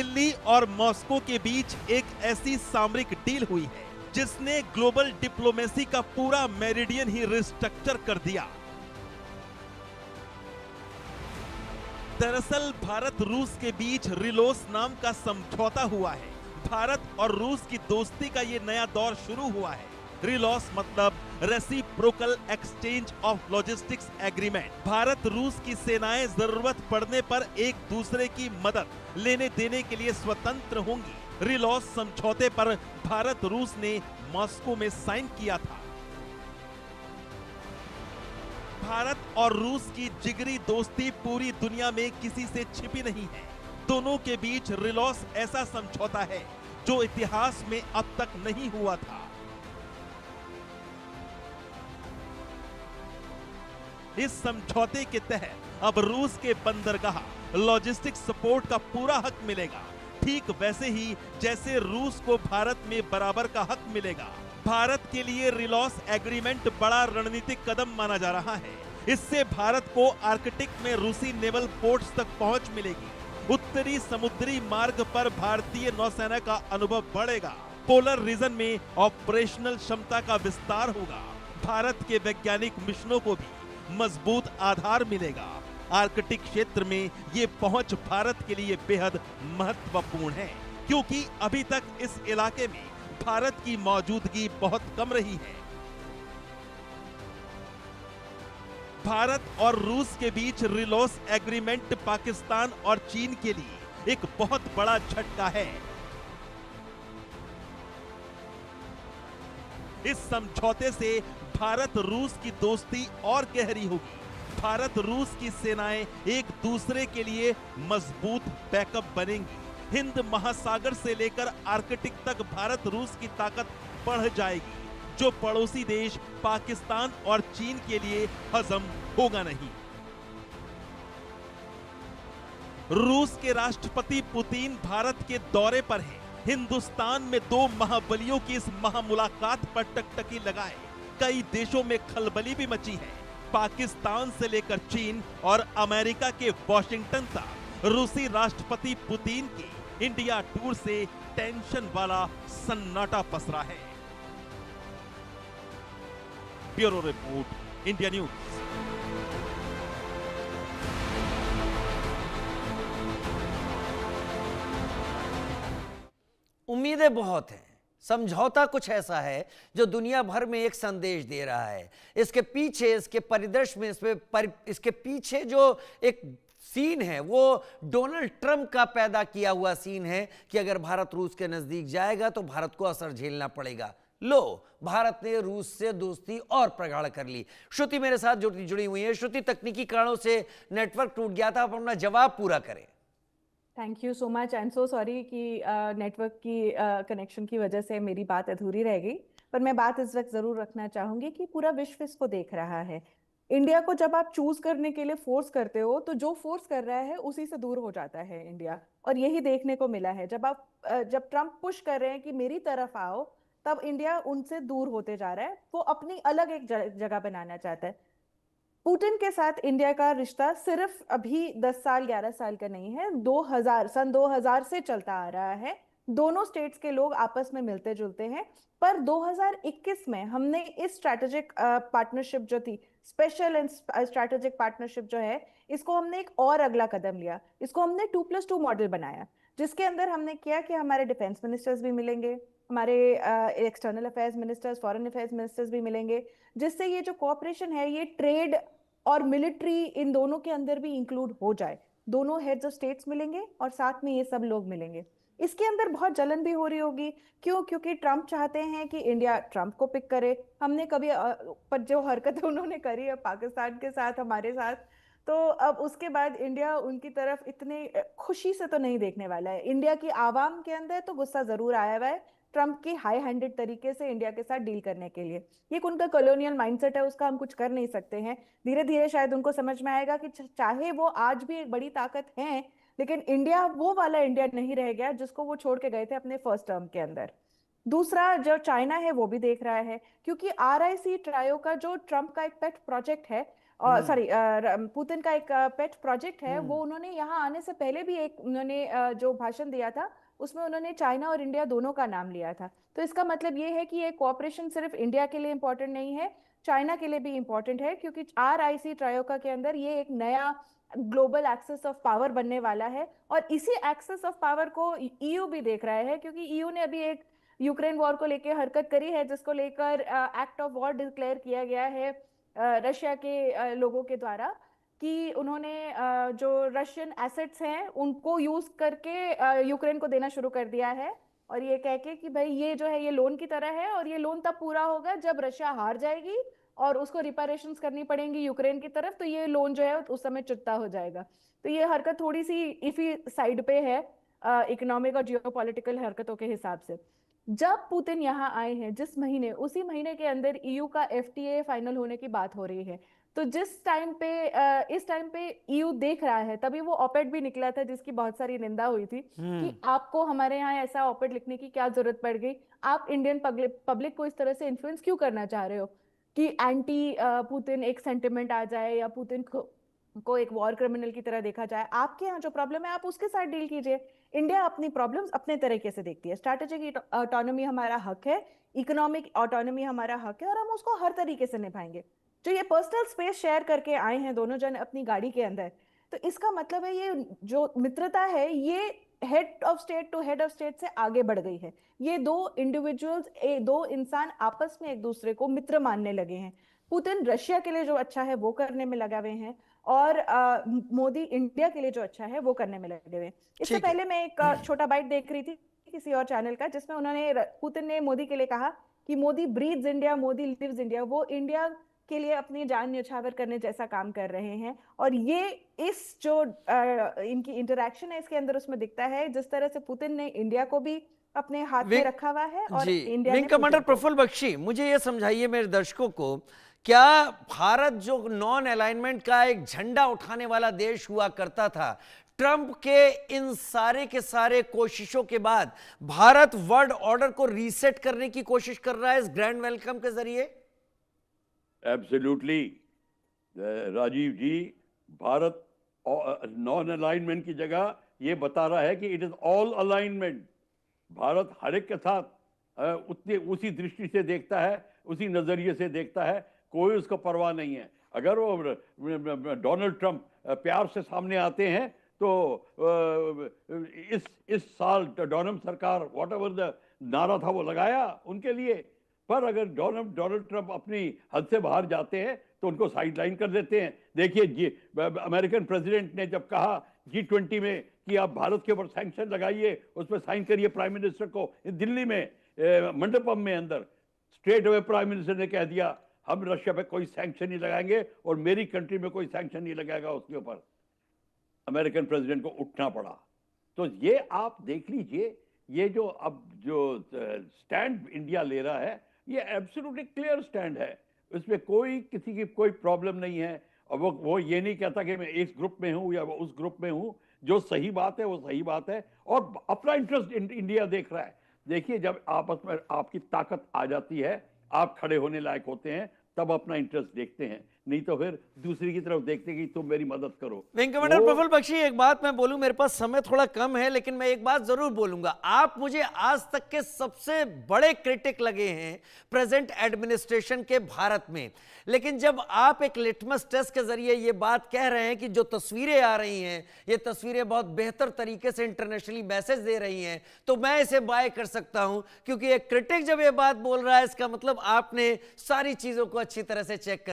दिल्ली और मॉस्को के बीच एक ऐसी सामरिक डील हुई है जिसने ग्लोबल डिप्लोमेसी का पूरा मेरिडियन ही रिस्ट्रक्चर कर दिया। दरअसल भारत रूस के बीच रिलोस नाम का समझौता हुआ है। भारत और रूस की दोस्ती का ये नया दौर शुरू हुआ है। रिलोस मतलब reciprocal exchange of logistics agreement. Bharat रूस की सेनाएं जरूरत पड़ने पर एक दूसरे की मदद लेने देने के लिए स्वतंत्र होंगी। रिलोस समझौते पर भारत रूस ने मॉस्को में साइन किया था। भारत और रूस की जिगरी दोस्ती पूरी दुनिया में किसी से छिपी नहीं है। दोनों के बीच रिलोस ऐसा समझौता है जो इतिहास में अब तक नहीं हुआ था। इस समझौते के तहत अब रूस के बंदरगाह लॉजिस्टिक सपोर्ट का पूरा हक मिलेगा, ठीक वैसे ही जैसे रूस को भारत में बराबर का हक मिलेगा। भारत के लिए रिलोस एग्रीमेंट बड़ा रणनीतिक कदम माना जा रहा है। इससे भारत को आर्कटिक में रूसी नेवल पोर्ट्स तक पहुंच मिलेगी। उत्तरी समुद्री मार्ग पर भारतीय नौसेना का अनुभव बढ़ेगा। पोलर रीजन में ऑपरेशनल क्षमता का विस्तार होगा। भारत के वैज्ञानिक मिशनों को भी मजबूत आधार मिलेगा। आर्कटिक क्षेत्र में ये पहुंच भारत के लिए बेहद महत्वपूर्ण है, क्योंकि अभी तक इस इलाके में भारत की मौजूदगी बहुत कम रही है। भारत और रूस के बीच रिलोस एग्रीमेंट पाकिस्तान और चीन के लिए एक बहुत बड़ा झटका है। इस समझौते से भारत रूस की दोस्ती और गहरी होगी। भारत रूस की सेनाएं एक दूसरे के लिए मजबूत बैकअप बनेंगी। हिंद महासागर से लेकर आर्कटिक तक भारत रूस की ताकत बढ़ जाएगी, जो पड़ोसी देश पाकिस्तान और चीन के लिए हजम होगा नहीं। रूस के राष्ट्रपति पुतिन भारत के दौरे पर हैं। हिंदुस्तान में दो महाबलियों की इस महामुलाकात पर टकटकी लगाए कई देशों में खलबली भी मची है। पाकिस्तान से लेकर चीन और अमेरिका के वॉशिंगटन तक रूसी राष्ट्रपति पुतिन की इंडिया टूर से टेंशन वाला सन्नाटा पसरा है। Bureau report, India news. उम्मीदें बहुत हैं। समझौता कुछ ऐसा है जो दुनिया भर में एक संदेश दे रहा है। इसके पीछे, इसके परिदृश्य में, इसके पीछे जो एक सीन है वो डोनाल्ड ट्रंप का पैदा किया हुआ सीन है कि अगर भारत रूस के नजदीक जाएगा तो भारत को असर झेलना पड़ेगा। लो, भारत ने रूस से दोस्ती और प्रगाढ़ कर ली। श्रुति मेरे साथ जुड़ी हुई है। श्रुति, तकनीकी कारणों से नेटवर्क टूट गया था, आप अपना जवाब पूरा करें। Thank you so much. I am so sorry कि नेटवर्क की कनेक्शन की वजह से मेरी बात अधूरी रह गई, पर मैं बात इस वक्त जरूर रखना चाहूंगी कि पूरा विश्व इसको देख रहा है। इंडिया को जब आप चूज करने के लिए फोर्स करते हो तो जो फोर्स कर रहा है उसी से दूर हो जाता है इंडिया, और यही देखने को मिला है। जब ट्रम्प पुश कर रहे हैं कि मेरी तरफ आओ, तब इंडिया उनसे दूर होते जा रहा है। वो अपनी अलग एक जगह बनाना चाहता है। पुतिन के साथ इंडिया का रिश्ता सिर्फ अभी 10 साल 11 साल का नहीं है, 2000 से चलता आ रहा है। दोनों स्टेट्स के लोग आपस में मिलते जुलते हैं। पर 2021 में हमने इस स्ट्रैटेजिक पार्टनरशिप जो थी, स्पेशल एंड स्ट्रैटेजिक पार्टनरशिप जो है, इसको हमने एक और अगला कदम लिया। इसको हमने 2+2 मॉडल बनाया, जिसके अंदर हमने किया कि हमारे डिफेंस मिनिस्टर्स भी मिलेंगे, हमारे external affairs ministers, foreign affairs ministers भी मिलेंगे, जिससे ये जो कोऑपरेशन है ये ट्रेड और मिलिट्री इन दोनों के अंदर भी इंक्लूड हो जाए। दोनों हेड्स ऑफ स्टेट्स मिलेंगे और साथ में ये सब लोग मिलेंगे। इसके अंदर बहुत जलन भी हो रही होगी। क्यों? क्योंकि ट्रम्प चाहते हैं कि इंडिया ट्रम्प को पिक करे। हमने कभी पर जो हरकतें उन्होंने करी है पाकिस्तान के साथ, हमारे साथ, तो अब उसके बाद इंडिया उनकी तरफ इतनी खुशी से तो नहीं देखने वाला है। इंडिया की आवाम के अंदर तो गुस्सा जरूर आया हुआ है ट्रम्प की हाई हैंडेड तरीके से इंडिया के साथ डील करने के लिए। ये उनका कॉलोनियल माइंडसेट है, उसका हम कुछ कर नहीं सकते हैं। धीरे धीरे शायद उनको समझ में आएगा कि चाहे वो आज भी एक बड़ी ताकत है, लेकिन इंडिया वो वाला इंडिया नहीं रह गया जिसको वो छोड़ के गए थे अपने फर्स्ट टर्म के अंदर। दूसरा, जो चाइना है वो भी देख रहा है, क्योंकि RIC ट्रायो का जो ट्रम्प का एक पेट प्रोजेक्ट है, और सॉरी पुतिन का एक पेट प्रोजेक्ट है, वो उन्होंने यहाँ आने से पहले भी एक उन्होंने जो भाषण दिया था उसमें उन्होंने चाइना और इंडिया दोनों का नाम लिया था। तो इसका मतलब ये है कि ये कोऑपरेशन सिर्फ इंडिया के लिए इंपॉर्टेंट नहीं है, चाइना के लिए भी इंपॉर्टेंट है, क्योंकि RIC ट्रायोका के अंदर ये एक नया ग्लोबल एक्सेस ऑफ पावर बनने वाला है। और इसी एक्सेस ऑफ पावर को EU भी देख रहा है, क्योंकि EU ने अभी एक यूक्रेन वॉर को लेकर हरकत करी है, जिसको लेकर एक्ट ऑफ वॉर डिक्लेयर किया गया है रशिया के लोगों के द्वारा, कि उन्होंने जो रशियन एसेट्स हैं उनको यूज करके यूक्रेन को देना शुरू कर दिया है। और ये कह के कि भाई ये जो है ये लोन की तरह है, और ये लोन तब पूरा होगा जब रशिया हार जाएगी और उसको रिपेरेशंस करनी पड़ेंगी यूक्रेन की तरफ, तो ये लोन जो है उस समय चुकता हो जाएगा। तो ये हरकत थोड़ी सी इफी साइड पे है इकोनॉमिक और जियोपॉलिटिकल हरकतों के हिसाब से। जब पुतिन यहाँ आए हैं जिस महीने, उसी महीने के अंदर EU का FTA फाइनल होने की बात हो रही है। तो जिस टाइम पे इस टाइम पे EU देख रहा है, तभी वो ऑपेड भी निकला था जिसकी बहुत सारी निंदा हुई थी कि आपको हमारे यहाँ ऐसा ऑपेड लिखने की क्या जरूरत पड़ गई, आप इंडियन पब्लिक को इस तरह से इन्फ्लुएंस क्यों करना चाह रहे हो कि एंटी पुतिन एक सेंटिमेंट आ जाए या पुतिन को एक वॉर क्रिमिनल की तरह देखा जाए। आपके यहाँ जो प्रॉब्लम है आप उसके साथ डील कीजिए। इंडिया अपनी प्रॉब्लम्स अपने तरीके से देखती है। स्ट्रैटेजिक ऑटोनॉमी हमारा हक है, इकोनॉमिक ऑटोनॉमी हमारा हक है, और हम उसको हर तरीके से निभाएंगे। जो ये पर्सनल स्पेस शेयर करके आए हैं दोनों जन अपनी गाड़ी के अंदर, तो इसका मतलब है ये जो मित्रता है ये head of state to head of state से आगे बढ़ गई है। ये दो इंडिविजुअल्स, दो इंसान आपस में एक दूसरे को मित्र मानने लगे हैं। पुतिन रशिया के लिए जो अच्छा है वो करने में लगा हुए हैं, और मोदी इंडिया के लिए जो अच्छा है वो करने में लगे हुए हैं। इससे पहले मैं एक छोटा बाइट देख रही थी किसी और चैनल का, जिसमें उन्होंने पुतिन ने मोदी के लिए कहा कि Modi breathes India, Modi lives India. वो इंडिया के लिए अपनी जान न्यौछावर करने जैसा काम कर रहे हैं, और ये इस जो इनकी इंटरेक्शन है इसके अंदर उसमें दिखता है, जिस तरह से पुतिन ने इंडिया को भी अपने हाथ में रखा हुआ है और India wing commander Prafulla Bakshi, मुझे ये समझाइए मेरे दर्शकों को, क्या भारत जो नॉन अलाइनमेंट का एक झंडा उठाने वाला देश हुआ करता था, ट्रंप के इन सारे के सारे कोशिशों के बाद भारत वर्ल्ड ऑर्डर को रीसेट करने की कोशिश कर रहा है इस ग्रैंड वेलकम के जरिए? Absolutely Rajiv ji, Bharat non alignment की जगह ये बता रहा है कि it is all alignment. Bharat हर एक के साथ उसी दृष्टि से देखता है, उसी नजरिए से देखता है, कोई उसको परवाह नहीं है। अगर वो डोनाल्ड ट्रंप प्यार से सामने आते हैं तो इस साल डोनाल्ड सरकार व्हाट एवर द नारा था वो लगाया उनके लिए, पर अगर डोनाल्ड ट्रंप अपनी हद से बाहर जाते हैं तो उनको साइडलाइन कर देते हैं। देखिए अमेरिकन प्रेसिडेंट ने जब कहा G20 में कि आप भारत के ऊपर सैंक्शन लगाइए, उस पर साइन करिए प्राइम मिनिस्टर को, दिल्ली में मंडपम में अंदर स्ट्रेट अवे प्राइम मिनिस्टर ने कह दिया हम रशिया पे कोई सैंक्शन नहीं लगाएंगे और मेरी कंट्री में कोई सैंक्शन नहीं लगाएगा उसके ऊपर। अमेरिकन प्रेसिडेंट को उठना पड़ा। तो ये आप देख लीजिए, ये जो अब जो स्टैंड इंडिया ले रहा है ये एब्सोल्युटली क्लियर स्टैंड है, इसमें कोई किसी की कोई प्रॉब्लम नहीं है। और वो ये नहीं कहता कि मैं इस ग्रुप में हूं या वो उस ग्रुप में हूं। जो सही बात है वो सही बात है, और अपना इंटरेस्ट इंडिया देख रहा है। देखिए जब आपस में आपकी ताकत आ जाती है, आप खड़े होने लायक होते हैं, तब अपना इंटरेस्ट देखते हैं, नहीं तो फिर दूसरी की तरफ देखते कि तुम मेरी मदद करो। विंग कमांडर प्रफुल्ल बख्शी, एक बात मैं बोलूं, मेरे पास समय थोड़ा कम है लेकिन मैं एक बात जरूर बोलूंगा। आप मुझे आज तक के सबसे बड़े क्रिटिक लगे हैं प्रेजेंट एडमिनिस्ट्रेशन के भारत में, लेकिन जब आप एक लिटमस टेस्ट के जरिए ये बात कह रहे हैं कि जो तस्वीरें आ रही हैं ये तस्वीरें बहुत बेहतर तरीके से इंटरनेशनली मैसेज दे रही हैं, तो मैं इसे बाय कर सकता हूं, क्योंकि एक क्रिटिक जब ये बात बोल रहा है इसका मतलब आपने सारी चीजों को अच्छी तरह से चेक कर